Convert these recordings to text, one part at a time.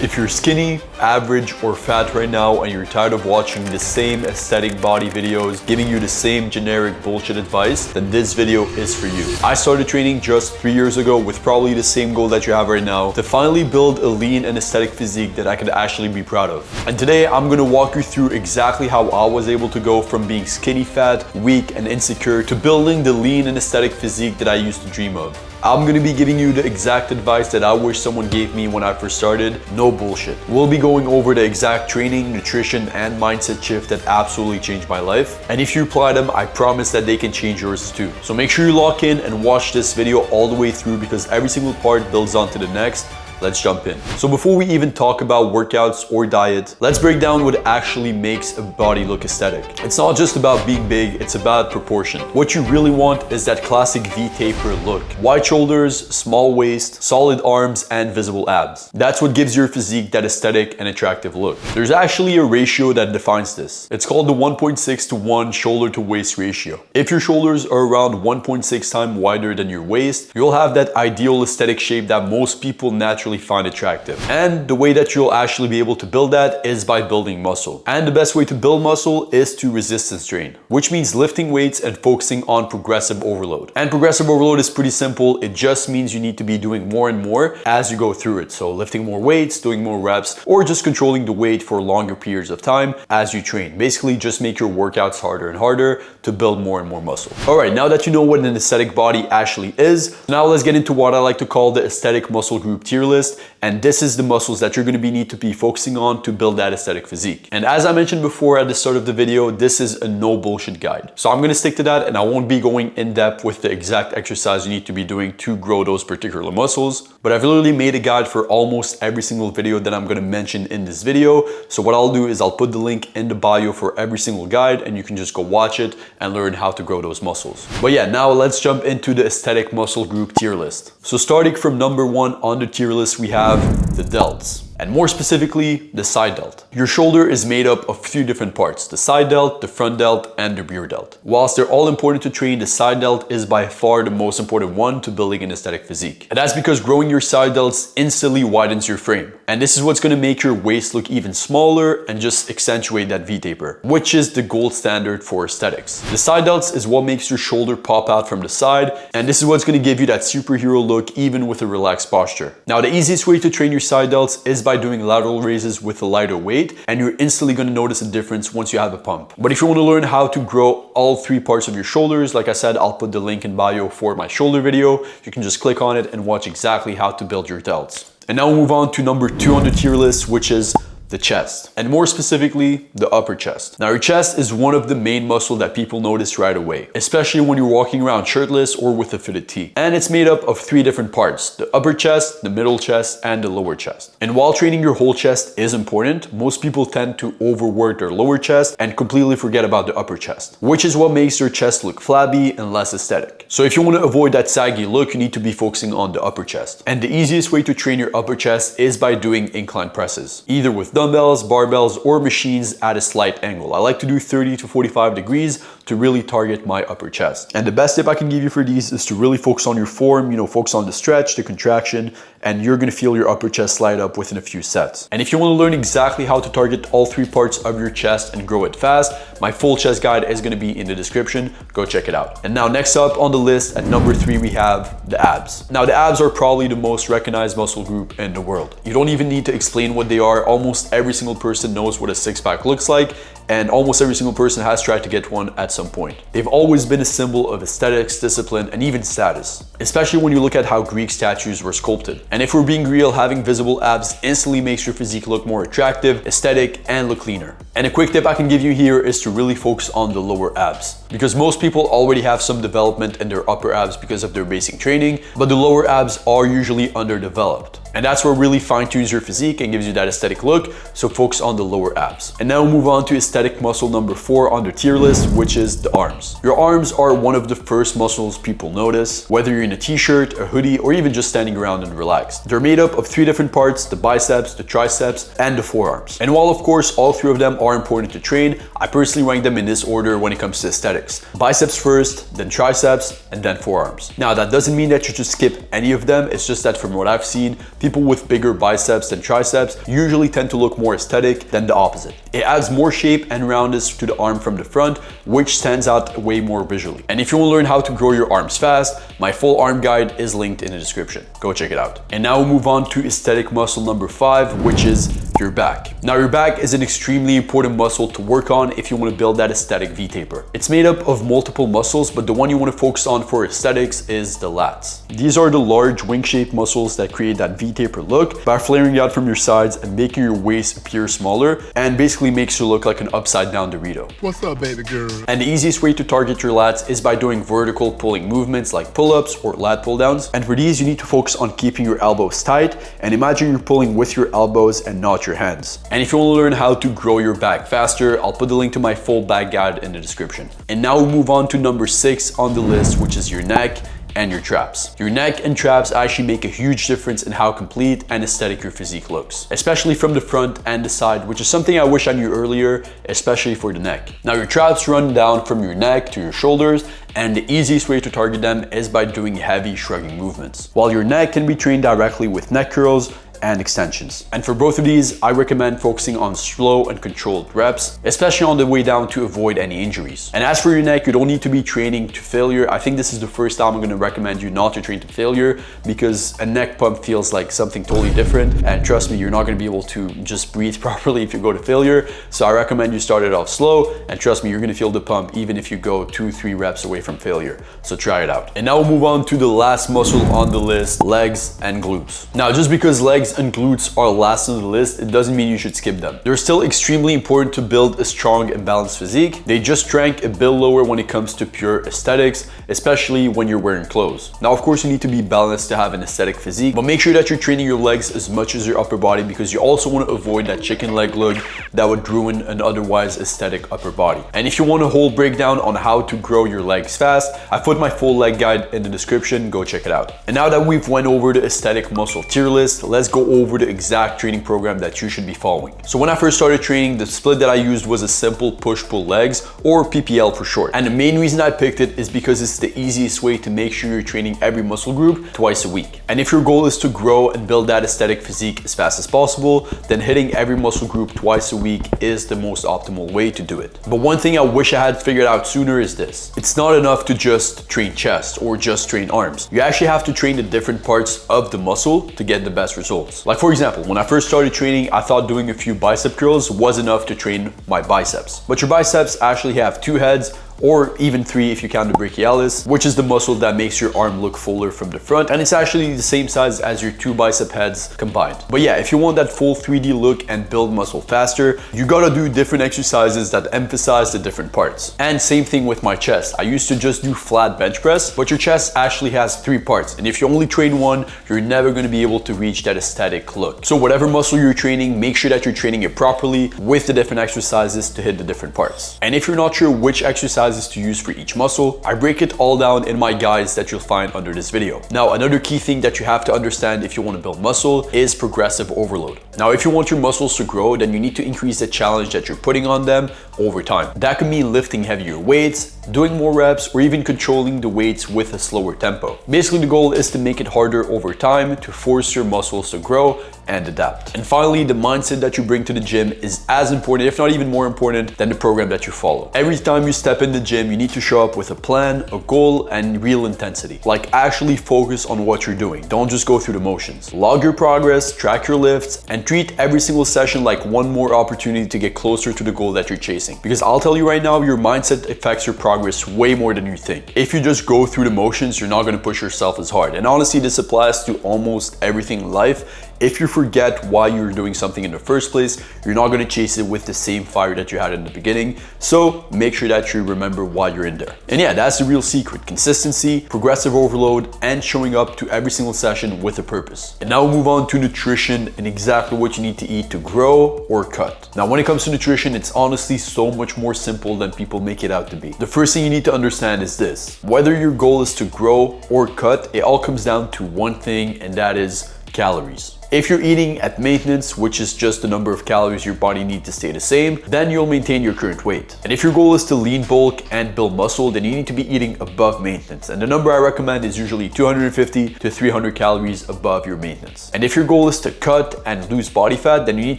If you're skinny, average, or fat right now and you're tired of watching the same aesthetic body videos giving you the same generic bullshit advice, then this video is for you. I started training just 3 years ago with probably the same goal that you have right now, to finally build a lean and aesthetic physique that I could actually be proud of. And today I'm gonna walk you through exactly how I was able to go from being skinny fat, weak, and insecure to building the lean and aesthetic physique that I used to dream of. I'm gonna be giving you the exact advice that I wish someone gave me when I first started. No bullshit. We'll be going over the exact training, nutrition, and mindset shift that absolutely changed my life. And if you apply them, I promise that they can change yours too. So make sure you lock in and watch this video all the way through because every single part builds onto the next. Let's jump in. So before we even talk about workouts or diet, let's break down what actually makes a body look aesthetic. It's not just about being big, it's about proportion. What you really want is that classic V-taper look. Wide shoulders, small waist, solid arms, and visible abs. That's what gives your physique that aesthetic and attractive look. There's actually a ratio that defines this. It's called the 1.6 to 1 shoulder to waist ratio. If your shoulders are around 1.6 times wider than your waist, you'll have that ideal aesthetic shape that most people naturally find attractive. And the way that you'll actually be able to build that is by building muscle. And the best way to build muscle is to resistance train, which means lifting weights and focusing on progressive overload. And progressive overload is pretty simple. It just means you need to be doing more and more as you go through it. So lifting more weights, doing more reps, or just controlling the weight for longer periods of time as you train. Basically, just make your workouts harder and harder to build more and more muscle. All right, now that you know what an aesthetic body actually is, now let's get into what I like to call the aesthetic muscle group tier list. And this is the muscles that you're going to need to be focusing on to build that aesthetic physique. And as I mentioned before at the start of the video, this is a no bullshit guide. So I'm going to stick to that and I won't be going in depth with the exact exercise you need to be doing to grow those particular muscles. But I've literally made a guide for almost every single video that I'm going to mention in this video. So what I'll do is I'll put the link in the bio for every single guide and you can just go watch it and learn how to grow those muscles. But yeah, now let's jump into the aesthetic muscle group tier list. So starting from number 1 on the tier list, we have the delts. And more specifically, the side delt. Your shoulder is made up of 3 different parts: the side delt, the front delt, and the rear delt. Whilst they're all important to train, the side delt is by far the most important one to building an aesthetic physique. And that's because growing your side delts instantly widens your frame. And this is what's gonna make your waist look even smaller and just accentuate that V-taper, which is the gold standard for aesthetics. The side delts is what makes your shoulder pop out from the side, and this is what's gonna give you that superhero look even with a relaxed posture. Now, the easiest way to train your side delts is by doing lateral raises with a lighter weight, and you're instantly going to notice a difference once you have a pump. But if you want to learn how to grow all 3 parts of your shoulders, like I said, I'll put the link in bio for my shoulder video. You can just click on it and watch exactly how to build your delts. And now we'll move on to number 2 on the tier list, which is the chest, and more specifically, the upper chest. Now, your chest is one of the main muscles that people notice right away, especially when you're walking around shirtless or with a fitted tee. And it's made up of 3 different parts: the upper chest, the middle chest, and the lower chest. And while training your whole chest is important, most people tend to overwork their lower chest and completely forget about the upper chest, which is what makes their chest look flabby and less aesthetic. So if you want to avoid that saggy look, you need to be focusing on the upper chest. And the easiest way to train your upper chest is by doing incline presses, either with dumbbells, barbells, or machines at a slight angle. I like to do 30 to 45 degrees to really target my upper chest. And the best tip I can give you for these is to really focus on your form, focus on the stretch, the contraction, and you're gonna feel your upper chest slide up within a few sets. And if you wanna learn exactly how to target all 3 parts of your chest and grow it fast, my full chest guide is gonna be in the description. Go check it out. And now next up on the list at number 3, we have the abs. Now, the abs are probably the most recognized muscle group in the world. You don't even need to explain what they are. Almost every single person knows what a six-pack looks like, and almost every single person has tried to get one at some point. They've always been a symbol of aesthetics, discipline, and even status, especially when you look at how Greek statues were sculpted. And if we're being real, having visible abs instantly makes your physique look more attractive, aesthetic, and look cleaner. And a quick tip I can give you here is to really focus on the lower abs, because most people already have some development in their upper abs because of their basic training, but the lower abs are usually underdeveloped. And that's where really fine-tunes your physique and gives you that aesthetic look, so focus on the lower abs. And now we'll move on to aesthetic muscle number 4 on the tier list, which is the arms. Your arms are one of the first muscles people notice, whether you're in a t-shirt, a hoodie, or even just standing around and relaxed. They're made up of 3 different parts: the biceps, the triceps, and the forearms. And while of course all 3 of them are important to train, I personally rank them in this order when it comes to aesthetics: biceps first, then triceps, and then forearms. Now, that doesn't mean that you should skip any of them. It's just that from what I've seen, People with bigger biceps than triceps usually tend to look more aesthetic than the opposite. It adds more shape and roundness to the arm from the front, which stands out way more visually. And if you want to learn how to grow your arms fast, my full arm guide is linked in the description. Go check it out. And now we'll move on to aesthetic muscle number 5, which is your back. Now your back is an extremely important muscle to work on if you want to build that aesthetic V-taper. It's made up of multiple muscles, but the one you want to focus on for aesthetics is the lats. These are the large wing-shaped muscles that create that V-taper look by flaring out from your sides and making your waist appear smaller, and basically makes you look like an upside down Dorito. What's up, baby girl? And the easiest way to target your lats is by doing vertical pulling movements like pull-ups or lat pull-downs. And for these, you need to focus on keeping your elbows tight and imagine you're pulling with your elbows and not your hands. And if you want to learn how to grow your back faster, I'll put the link to my full back guide in the description. And now we'll move on to number 6 on the list, which is your neck and your traps. Your neck and traps actually make a huge difference in how complete and aesthetic your physique looks, especially from the front and the side, which is something I wish I knew earlier, especially for the neck. Now your traps run down from your neck to your shoulders, and the easiest way to target them is by doing heavy shrugging movements, while your neck can be trained directly with neck curls and extensions. And for both of these, I recommend focusing on slow and controlled reps, especially on the way down to avoid any injuries. And as for your neck, you don't need to be training to failure. I think this is the first time I'm going to recommend you not to train to failure, because a neck pump feels like something totally different. And trust me, you're not going to be able to just breathe properly if you go to failure. So I recommend you start it off slow, and trust me, you're going to feel the pump even if you go 2-3 reps away from failure. So try it out. And now we'll move on to the last muscle on the list, legs and glutes. Now, just because legs and glutes are last on the list, it doesn't mean you should skip them. They're still extremely important to build a strong and balanced physique. They just rank a bit lower when it comes to pure aesthetics, especially when you're wearing clothes. Now, of course, you need to be balanced to have an aesthetic physique, but make sure that you're training your legs as much as your upper body, because you also want to avoid that chicken leg look that would ruin an otherwise aesthetic upper body. And if you want a whole breakdown on how to grow your legs fast, I put my full leg guide in the description. Go check it out. And now that we've went over the aesthetic muscle tier list, let's go over the exact training program that you should be following. So when I first started training, the split that I used was a simple push-pull legs, or PPL for short. And the main reason I picked it is because it's the easiest way to make sure you're training every muscle group twice a week. And if your goal is to grow and build that aesthetic physique as fast as possible, then hitting every muscle group twice a week is the most optimal way to do it. But one thing I wish I had figured out sooner is this: it's not enough to just train chest or just train arms. You actually have to train the different parts of the muscle to get the best results. Like for example, when I first started training, I thought doing a few bicep curls was enough to train my biceps. But your biceps actually have 2 heads, or even 3 if you count the brachialis, which is the muscle that makes your arm look fuller from the front, and it's actually the same size as your 2 bicep heads combined. But yeah, if you want that full 3D look and build muscle faster, you gotta do different exercises that emphasize the different parts. And same thing with my chest. I used to just do flat bench press, but your chest actually has 3 parts, and if you only train one, you're never gonna be able to reach that aesthetic look. So whatever muscle you're training, make sure that you're training it properly with the different exercises to hit the different parts. And if you're not sure which exercises to use for each muscle, I break it all down in my guides that you'll find under this video. Now, another key thing that you have to understand if you want to build muscle is progressive overload. Now, if you want your muscles to grow, then you need to increase the challenge that you're putting on them over time. That could mean lifting heavier weights, doing more reps, or even controlling the weights with a slower tempo. Basically, the goal is to make it harder over time to force your muscles to grow and adapt. And finally, the mindset that you bring to the gym is as important, if not even more important, than the program that you follow. Every time you step in the gym, you need to show up with a plan, a goal, and real intensity. Like, actually focus on what you're doing. Don't just go through the motions. Log your progress, track your lifts, and treat every single session like one more opportunity to get closer to the goal that you're chasing. Because I'll tell you right now, your mindset affects your progress way more than you think. If you just go through the motions, you're not going to push yourself as hard. And honestly, this applies to almost everything in life. If you forget why you're doing something in the first place, you're not going to chase it with the same fire that you had in the beginning. So make sure that you remember why you're in there. And yeah, that's the real secret: consistency, progressive overload, and showing up to every single session with a purpose. And now we'll move on to nutrition and exactly what you need to eat to grow or cut. Now, when it comes to nutrition, it's honestly so much more simple than people make it out to be. The first thing you need to understand is this: whether your goal is to grow or cut, it all comes down to one thing, and that is calories. If you're eating at maintenance, which is just the number of calories your body needs to stay the same, then you'll maintain your current weight. And if your goal is to lean bulk and build muscle, then you need to be eating above maintenance. And the number I recommend is usually 250 to 300 calories above your maintenance. And if your goal is to cut and lose body fat, then you need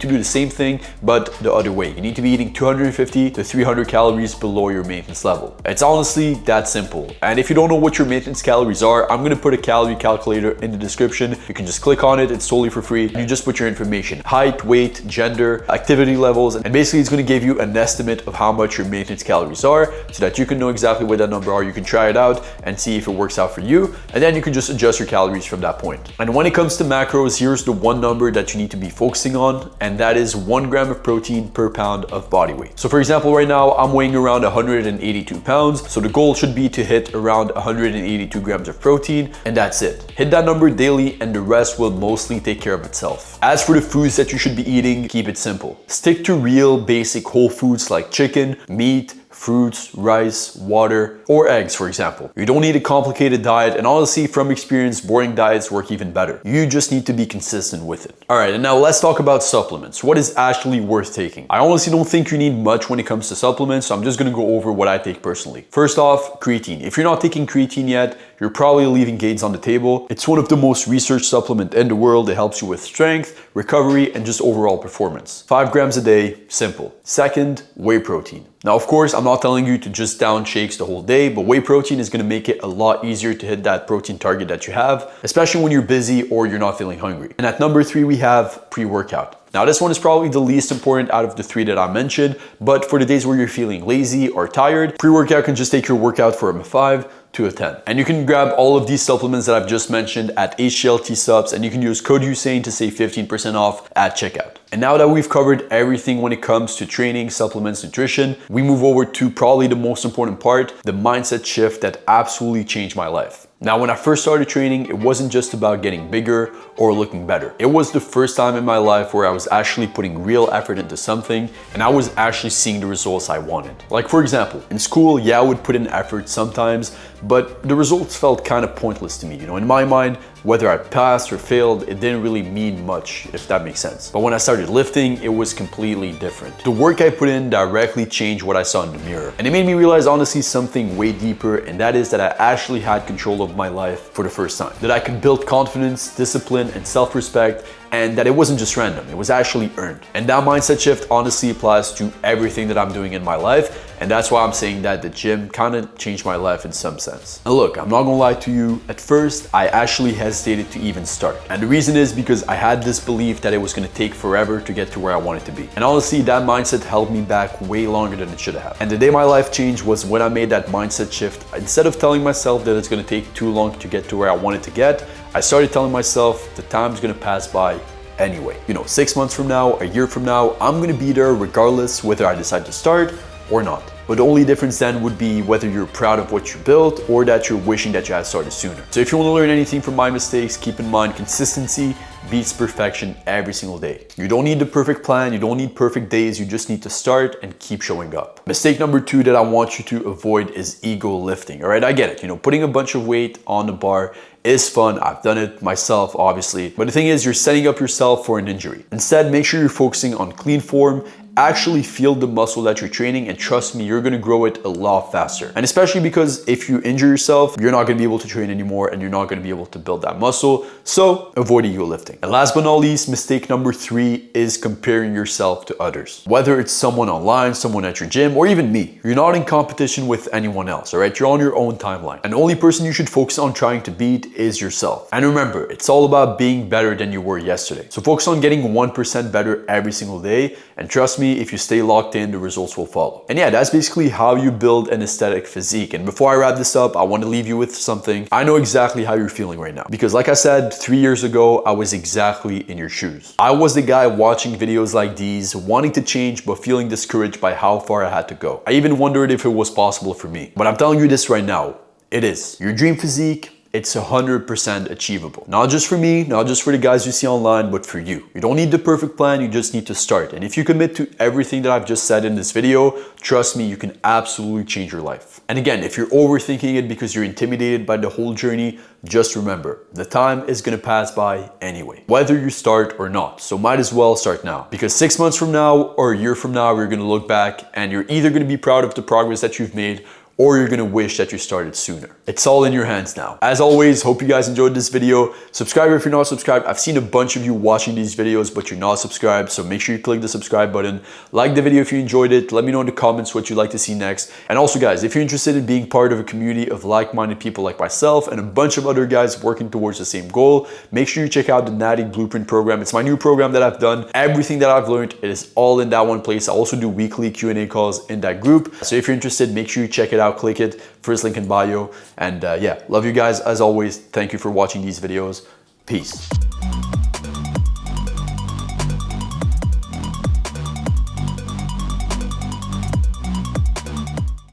to do the same thing, but the other way. You need to be eating 250 to 300 calories below your maintenance level. It's honestly that simple. And if you don't know what your maintenance calories are, I'm gonna put a calorie calculator in the description. You can just click on it, it's totally for free. You just put your information, height, weight, gender, activity levels, and basically it's gonna give you an estimate of how much your maintenance calories are so that you can know exactly what that number are. You can try it out and see if it works out for you, and then you can just adjust your calories from that point. And when it comes to macros, here's the one number that you need to be focusing on, and that is 1 gram of protein per pound of body weight. So for example, right now I'm weighing around 182 pounds, so the goal should be to hit around 182 grams of protein, and that's it. Hit that number daily and the rest will mostly take care of itself. As for the foods that you should be eating, keep it simple. Stick to real basic whole foods like chicken, meat, fruits, rice, water, or eggs, for example. You don't need a complicated diet, and honestly, from experience, boring diets work even better. You just need to be consistent with it. All right, and now let's talk about supplements. What is actually worth taking? I honestly don't think you need much when it comes to supplements, so I'm just gonna go over what I take personally. First off, creatine. If you're not taking creatine yet, you're probably leaving gains on the table. It's one of the most researched supplements in the world. It helps you with strength, recovery, and just overall performance. 5 grams a day, simple. Second, whey protein. Now, of course, I'm not telling you to just down shakes the whole day, but whey protein is gonna make it a lot easier to hit that protein target that you have, especially when you're busy or you're not feeling hungry. And at number 3, we have pre-workout. Now, this one is probably the least important out of the 3 that I mentioned, but for the days where you're feeling lazy or tired, pre-workout can just take your workout from a 5 to a 10. And you can grab all of these supplements that I've just mentioned at HLT Subs, and you can use code Hussein to save 15% off at checkout. And now that we've covered everything when it comes to training, supplements, nutrition, we move over to probably the most important part, the mindset shift that absolutely changed my life. Now, when I first started training, it wasn't just about getting bigger or looking better. It was the first time in my life where I was actually putting real effort into something and I was actually seeing the results I wanted. Like for example, in school, yeah, I would put in effort sometimes, but the results felt kind of pointless to me. You know, in my mind, whether I passed or failed, it didn't really mean much, if that makes sense. But when I started lifting, it was completely different. The work I put in directly changed what I saw in the mirror. And it made me realize honestly something way deeper, and that is that I actually had control of my life for the first time. That I could build confidence, discipline, and self-respect, and that it wasn't just random, it was actually earned. And that mindset shift honestly applies to everything that I'm doing in my life, and that's why I'm saying that the gym kind of changed my life in some sense. And look, I'm not gonna lie to you, at first I actually hesitated to even start. And the reason is because I had this belief that it was gonna take forever to get to where I wanted to be. And honestly, that mindset held me back way longer than it should have. And the day my life changed was when I made that mindset shift. Instead of telling myself that it's gonna take too long to get to where I wanted to get, I started telling myself the time's gonna pass by anyway. You know, 6 months from now, a year from now, I'm gonna be there regardless whether I decide to start or not. But the only difference then would be whether you're proud of what you built or that you're wishing that you had started sooner. So if you want to learn anything from my mistakes, keep in mind consistency beats perfection every single day. You don't need the perfect plan, you don't need perfect days, you just need to start and keep showing up. Mistake number 2 that I want you to avoid is ego lifting. All right, I get it. You know, putting a bunch of weight on the bar is fun. I've done it myself, obviously. But the thing is, you're setting up yourself for an injury. Instead, make sure you're focusing on clean form, actually feel the muscle that you're training, and trust me, you're gonna grow it a lot faster. And especially because if you injure yourself, you're not gonna be able to train anymore and you're not gonna be able to build that muscle. So avoid ego lifting. And last but not least, mistake number 3 is comparing yourself to others. Whether it's someone online, someone at your gym, or even me, you're not in competition with anyone else, all right? You're on your own timeline. And the only person you should focus on trying to beat is yourself. And remember, it's all about being better than you were yesterday. So focus on getting 1% better every single day, and trust me, if you stay locked in, the results will follow. And yeah, that's basically how you build an aesthetic physique. And before I wrap this up, I want to leave you with something. I know exactly how you're feeling right now, because like I said, 3 years ago, I was exactly in your shoes. I was the guy watching videos like these, wanting to change, but feeling discouraged by how far I had to go. I even wondered if it was possible for me. But I'm telling you this right now, it is. Your dream physique it's 100% achievable. Not just for me, not just for the guys you see online, but for you. You don't need the perfect plan, you just need to start. And if you commit to everything that I've just said in this video, trust me, you can absolutely change your life. And again, if you're overthinking it because you're intimidated by the whole journey, just remember, the time is gonna pass by anyway, whether you start or not. So might as well start now. Because 6 months from now or a year from now, you're gonna look back and you're either gonna be proud of the progress that you've made, or you're gonna wish that you started sooner. It's all in your hands now. As always, hope you guys enjoyed this video. Subscribe if you're not subscribed. I've seen a bunch of you watching these videos, but you're not subscribed, so make sure you click the subscribe button. Like the video if you enjoyed it. Let me know in the comments what you'd like to see next. And also guys, if you're interested in being part of a community of like-minded people like myself and a bunch of other guys working towards the same goal, make sure you check out the Natty Blueprint program. It's my new program that I've done. Everything that I've learned, it is all in that one place. I also do weekly Q&A calls in that group. So if you're interested, make sure you check it out. Click it, first link in bio. And yeah, love you guys as always. Thank you for watching these videos. Peace.